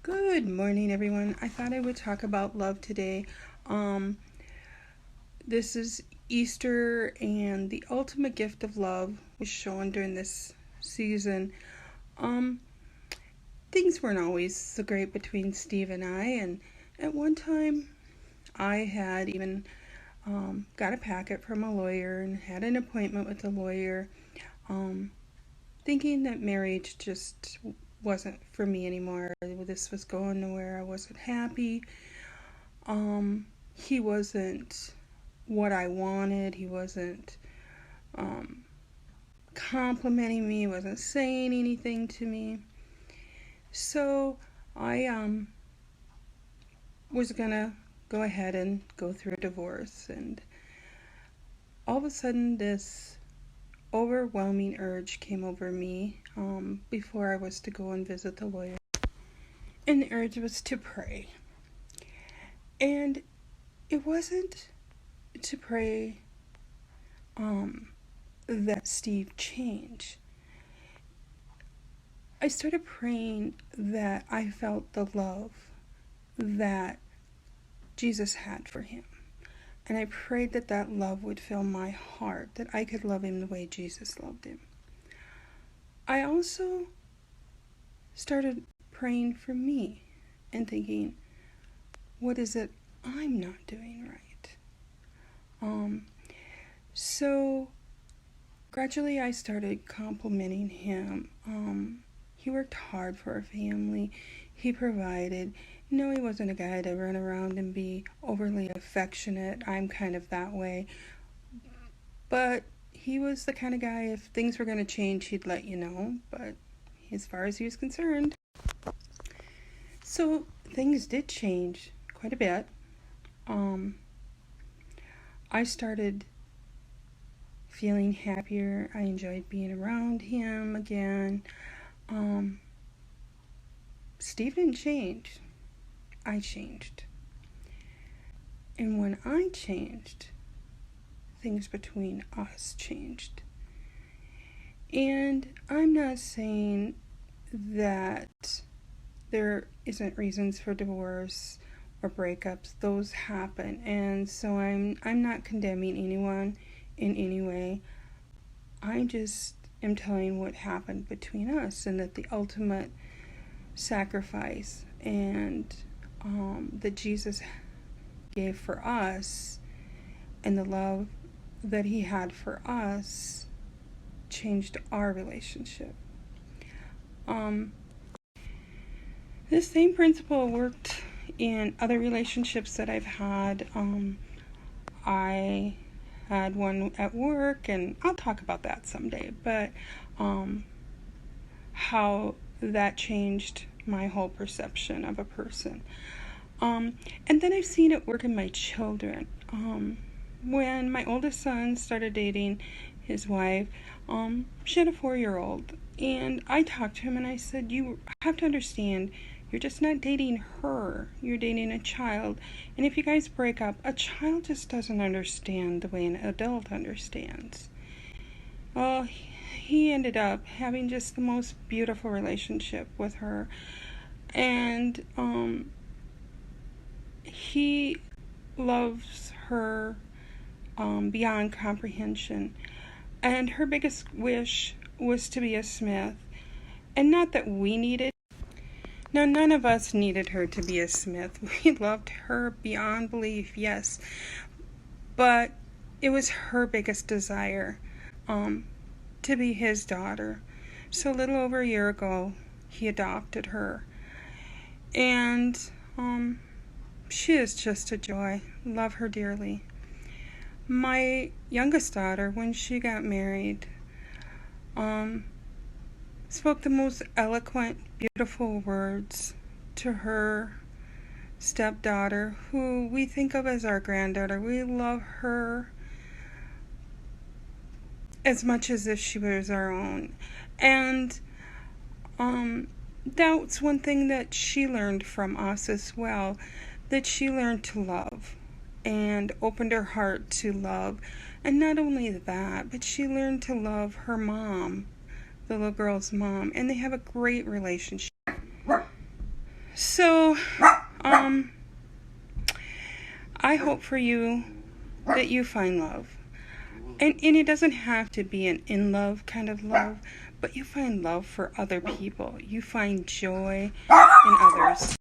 Good morning, everyone. I thought I would talk about love today. Um, this is Easter, and the ultimate gift of love was shown during this season. Um, Things weren't always so great between Steve and I, and at one time I had even got a packet from a lawyer and had an appointment with a lawyer, um, thinking that marriage just wasn't for me anymore. This was going nowhere. I wasn't happy. He wasn't what I wanted. He wasn't um, complimenting me. He wasn't saying anything to me. So I was gonna go ahead and go through a divorce, and all of a sudden this overwhelming urge came over me before I was to go and visit the lawyer, and the urge was to pray. And it wasn't to pray that Steve change. I started praying that I felt the love that Jesus had for him. And I prayed that that love would fill my heart, that I could love him the way Jesus loved him. I also started praying for me and thinking, what is it I'm not doing right? So gradually I started complimenting him. He worked hard for our family. He provided. No, he wasn't a guy to run around and be overly affectionate. I'm kind of that way. But he was the kind of guy, if things were going to change, he'd let you know. But as far as he was concerned. So things did change quite a bit. I started feeling happier. I enjoyed being around him again. Steve didn't change. I changed. And when I changed, things between us changed. And I'm not saying that there isn't reasons for divorce or breakups. Those happen. And so I'm not condemning anyone in any way. I just am telling what happened between us, and that the ultimate sacrifice and that Jesus gave for us and the love that he had for us changed our relationship. This same principle worked in other relationships that I've had. I had one at work, and I'll talk about that someday, but how that changed my whole perception of a person. And then I've seen it work in my children. When my oldest son started dating his wife, she had a 4-year-old, and I talked to him and I said, you have to understand, you're just not dating her, you're dating a child. And if you guys break up, a child just doesn't understand the way an adult understands. Well, he ended up having just the most beautiful relationship with her. And he loves her beyond comprehension. And her biggest wish was to be a smith. And not that we needed. Now, none of us needed her to be a smith. We loved her beyond belief, yes. But it was her biggest desire to be his daughter. So a little over a year ago, he adopted her. And she is just a joy. Love her dearly. My youngest daughter, when she got married, spoke the most eloquent, beautiful words to her stepdaughter, who we think of as our granddaughter. We love her as much as if she was our own. And that's one thing that she learned from us as well, that she learned to love and opened her heart to love. And not only that, but she learned to love her mom, the little girl's mom, and they have a great relationship. So, I hope for you that you find love. And it doesn't have to be an in-love kind of love, but you find love for other people. You find joy in others.